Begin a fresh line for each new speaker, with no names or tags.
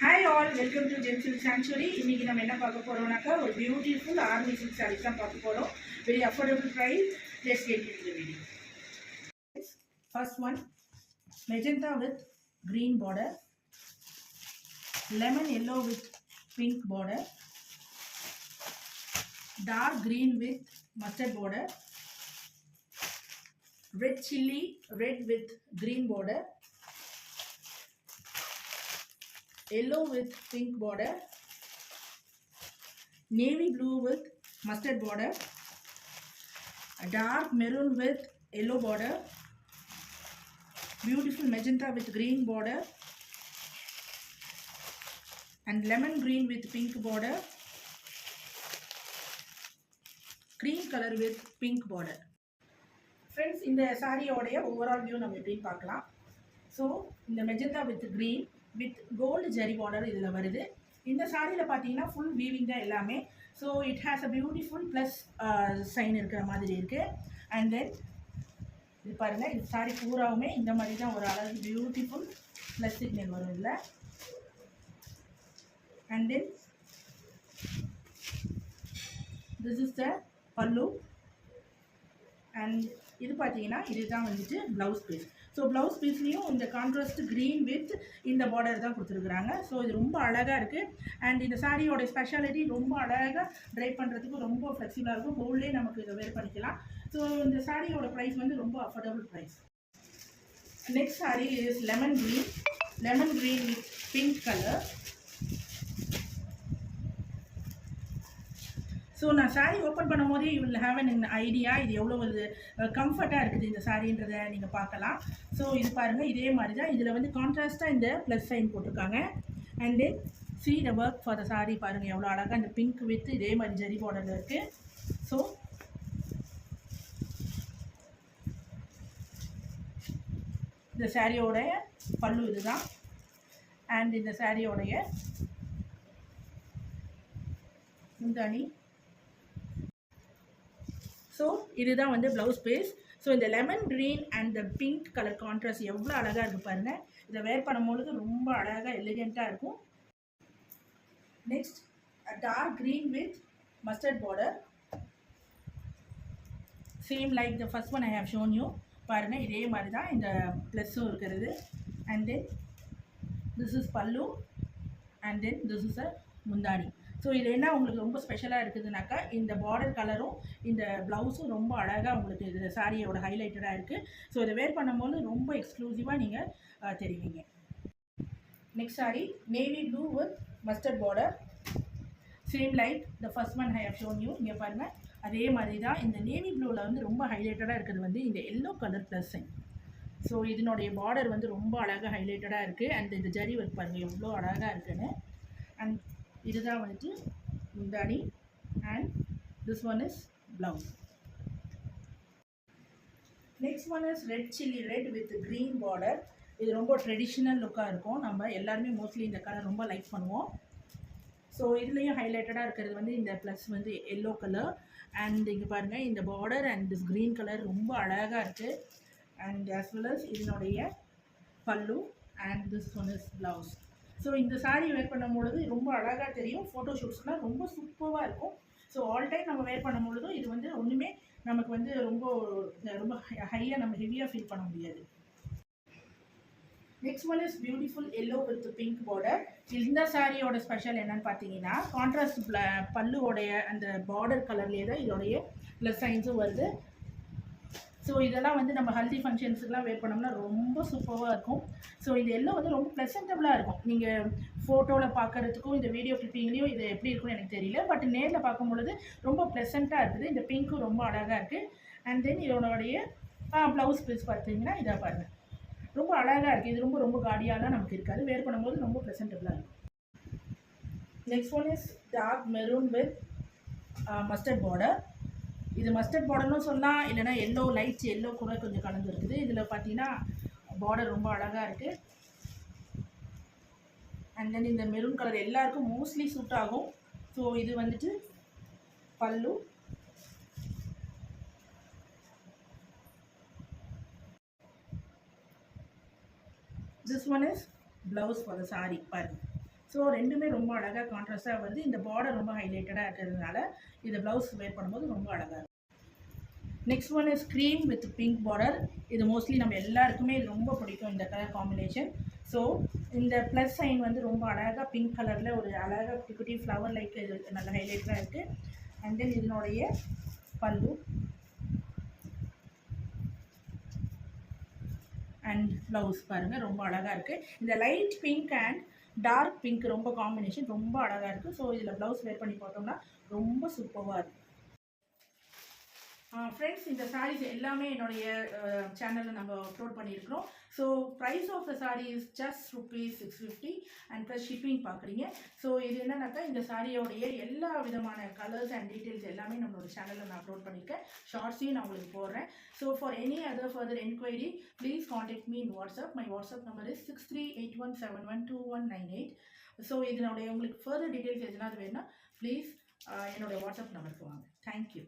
Hi all, welcome to Gem Silk Sanctuary. இன்னைக்கு நம்ம என்ன பார்க்க போறோம்னாக்கா ஒரு பியூட்டிஃபுல் ஆர்மி சில்க் சாரீஸ் தான் பார்க்க போறோம். Very affordable price. Let's get into the video. First one, magenta with green border, lemon yellow with pink border, dark green with mustard border, red chili red with green border, yellow with pink border, navy blue with mustard border, a dark maroon with yellow border, beautiful magenta with green border, and lemon green with pink border, cream color with pink border. Friends, இந்த சாரியோடைய overall view நம்ம எப்படின்னு பார்க்கலாம். So இந்த magenta with green with gold zari border இதில் வருது. இந்த சாரியில் பார்த்தீங்கன்னா ஃபுல் வீவிங் தான் எல்லாமே. So it has a beautiful plus sign இருக்கிற மாதிரி இருக்குது. அண்ட் தென் இது பாருங்கள், இந்த சாரி பூராவுமே இந்த மாதிரி தான் ஒரு அழகு பியூட்டிஃபுல் ப்ளஸ் சிக்னல் வரும் இதில். And then this is the பல்லு. அண்ட் இது பார்த்தீங்கன்னா இதுதான் வந்துட்டு ப்ளவுஸ் பீஸ். ஸோ ப்ளவுஸ் பீஸ்லேயும் இந்த கான்ட்ராஸ்ட் க்ரீன் வித் இந்த பார்டர் தான் கொடுத்துருக்குறாங்க. ஸோ இது ரொம்ப அழகாக இருக்குது. அண்ட் இந்த சாரியோட ஸ்பெஷாலிட்டி ரொம்ப அழகாக ட்ரை பண்ணுறதுக்கு ரொம்ப ஃப்ளெக்சிபிளாக இருக்கும். கோல்ட்லேயே நமக்கு இதை வேர் பண்ணிக்கலாம். ஸோ இந்த சாரியோட ப்ரைஸ் வந்து ரொம்ப affordable price. Next sari is lemon green with pink colour. So நான் சாரீ ஓப்பன் பண்ணும் போதே you will have an idea இது எவ்வளோ ஒரு கம்ஃபர்ட்டாக இருக்குது இந்த சாரின்றதை நீங்கள் பார்க்கலாம். ஸோ இது பாருங்கள், இதே மாதிரி தான் இதில் வந்து கான்ட்ராஸ்ட்டாக இந்த ப்ளஸ் சைன் போட்டிருக்காங்க. And then see the work for the saree பாருங்கள் எவ்வளோ அழகாக இந்த பிங்க் வித் இதே மாதிரி ஜெரி பார்டரில் இருக்குது. ஸோ இந்த சாரியோடைய பல்லு இதுதான். அண்ட் இந்த சாரியோடைய முந்தானி. ஸோ இதுதான் வந்து ப்ளவுஸ் பீஸ். ஸோ இந்த lemon green and the pink colour contrast எவ்வளோ அழகாக இருக்குது பாருங்கள். இதை வேர் பண்ணும்பொழுது ரொம்ப அழகாக எலிகெண்ட்டாக இருக்கும். Next dark green with mustard border, same like the first one I have shown you. பாருங்கள் இதே மாதிரி தான் இந்த ப்ளஸ்ஸும் இருக்கிறது. And then this is pallu and then this is a munthani. So இது என்ன உங்களுக்கு ரொம்ப ஸ்பெஷலாக இருக்குதுனாக்கா இந்த பார்டர் கலரும் இந்த ப்ளவுஸும் ரொம்ப அழகாக உங்களுக்கு இது சாரியோட ஹைலைட்டடாக இருக்குது. ஸோ இதை வேர் பண்ணும்போது ரொம்ப எக்ஸ்க்ளூசிவாக நீங்கள் தெரிவிங்க. Next sari navy blue with mustard border, same like the first one I have shown you. இங்கே பாருங்கள் அதே மாதிரி தான் இந்த நேவி ப்ளூவில் வந்து ரொம்ப ஹைலைட்டடாக இருக்கிறது வந்து இந்த yellow colour plus sign. So இதனுடைய பார்டர் வந்து ரொம்ப அழகாக ஹைலைட்டடாக இருக்குது. அண்ட் இந்த ஜரி ஒர்க் பாருங்கள் எவ்வளோ அழகாக இருக்குன்னு. அண்ட் இதுதான் வந்துட்டு முந்தானி. And this one is blouse. Next one is red chilli red with green border. இது ரொம்ப ட்ரெடிஷ்னல் லுக்காக இருக்கும். நம்ம எல்லாருமே மோஸ்ட்லி இந்த கலர் ரொம்ப லைக் பண்ணுவோம். ஸோ இதுலேயும் ஹைலைட்டடாக இருக்கிறது வந்து இந்த ப்ளஸ் வந்து எல்லோ கலர். அண்ட் இங்கே பாருங்கள் இந்த border and this green colour ரொம்ப அழகாக இருக்குது. அண்ட் ஆஸ் வெல் அஸ் இதனுடைய பல்லு and this one is blouse. So இந்த சாரீ வேர் பண்ணும்பொழுது ரொம்ப அழகாக தெரியும். ஃபோட்டோ ஷூட்ஸ்லாம் ரொம்ப சூப்பராக இருக்கும். ஸோ ஆல் டைம் நம்ம வேர் பண்ணும்பொழுதும் இது வந்து ஒன்றுமே நமக்கு வந்து ரொம்ப ரொம்ப ஹையாக நம்ம ஹெவியாக ஃபீல் பண்ண முடியாது. Next one is beautiful yellow with pink border. இந்த சாரியோட ஸ்பெஷல் என்னன்னு பார்த்தீங்கன்னா கான்ட்ராஸ்ட் பல்லுவோடைய அந்த பார்டர் கலர்லேயே தான் இதோடைய ப்ளஸ் சைன்ஸும் வருது. ஸோ இதெல்லாம் வந்து நம்ம ஹல்தி ஃபங்க்ஷன்ஸுக்கெலாம் வேர் பண்ணோம்னா ரொம்ப சூப்பராக இருக்கும். ஸோ இது எல்லாம் வந்து ரொம்ப ப்ளசன்டபுளாக இருக்கும். நீங்கள் ஃபோட்டோவில் பார்க்குறதுக்கும் இந்த வீடியோ கிளிப்பிங்லேயும் இது எப்படி இருக்குன்னு எனக்கு தெரியல. பட் நேரில் பார்க்கும்பொழுது ரொம்ப ப்ளசண்ட்டாக இருக்குது. இந்த பிங்க்கும் ரொம்ப அழகாக இருக்குது. அண்ட் தென் இதோடைய ப்ளவுஸ் பீஸ் பார்த்தீங்கன்னா இதாக பாருங்கள் ரொம்ப அழகாக இருக்குது. இது ரொம்ப ரொம்ப காடியாலாம் நமக்கு இருக்காது. வேர் பண்ணும்போது ரொம்ப ப்ளசன்டபுளாக இருக்கும். Next one is dark maroon with mustard border. இது மஸ்டர்ட் பார்டர்னும் சொல்லலாம், இல்லைனா எல்லோ லைட்ஸ் எல்லோ கூட கொஞ்சம் கலந்து இருக்குது. இதில் பார்த்தீங்கன்னா பார்டர் ரொம்ப அழகாக இருக்குது. அண்ட் தென் இந்த மெரூன் கலர் எல்லாருக்கும் மோஸ்ட்லி சூட் ஆகும். ஸோ இது வந்துட்டு பல்லு. This one is blouse for the saree. So ரெண்டுமே ரொம்ப அழகாக கான்ட்ராஸ்டாக வருது. இந்த பார்டர் ரொம்ப ஹைலைட்டடாக இருக்கிறதுனால இதை ப்ளவுஸ் வேர் பண்ணும்போது ரொம்ப அழகாக இருக்கும். Next one is cream with pink border. இது மோஸ்ட்லி நம்ம எல்லாருக்குமே இது ரொம்ப பிடிக்கும் இந்த கலர் காம்பினேஷன். ஸோ இந்த ப்ளஸ் சைன் வந்து ரொம்ப அழகாக பிங்க் கலரில் ஒரு அழகாக குட்டி குட்டி ஃப்ளவர் லைக் இது நல்ல ஹைலைட்டாக இருக்குது. அண்ட் தென் இதனுடைய பல்லு அண்ட் ப்ளவுஸ் பாருங்கள் ரொம்ப அழகாக இருக்குது. இந்த light pink and dark pink ரொம்ப காம்பினேஷன் ரொம்ப அழகாக இருக்குது. ஸோ இதில் ப்ளவுஸ் வேர் பண்ணி போட்டோம்னா ரொம்ப சூப்பராக இருக்குது. ஃப்ரெண்ட்ஸ், இந்த சாரீஸ் எல்லாமே என்னுடைய சேனலில் நம்ம அப்லோட் பண்ணியிருக்கிறோம். So price of the sari is just ₹650 and plus shipping பார்க்குறீங்க. ஸோ இது என்னன்னாக்கா இந்த சாரியோடைய எல்லா விதமான கலர்ஸ் அண்ட் டீட்டெயில்ஸ் எல்லாமே நம்மளோட சேனலில் நான் அப்லோட் பண்ணியிருக்கேன். ஷார்ட்ஸையும் நான் உங்களுக்கு போடுறேன். So for any other further enquiry please contact me in WhatsApp. My WhatsApp number is 6381712198. So இதனுடைய உங்களுக்கு ஃபர்தர் டீட்டெயில்ஸ் எதுனாவது வேணும்னா ப்ளீஸ் என்னுடைய வாட்ஸ்அப் நம்பருக்கு வாங்க. தேங்க்யூ.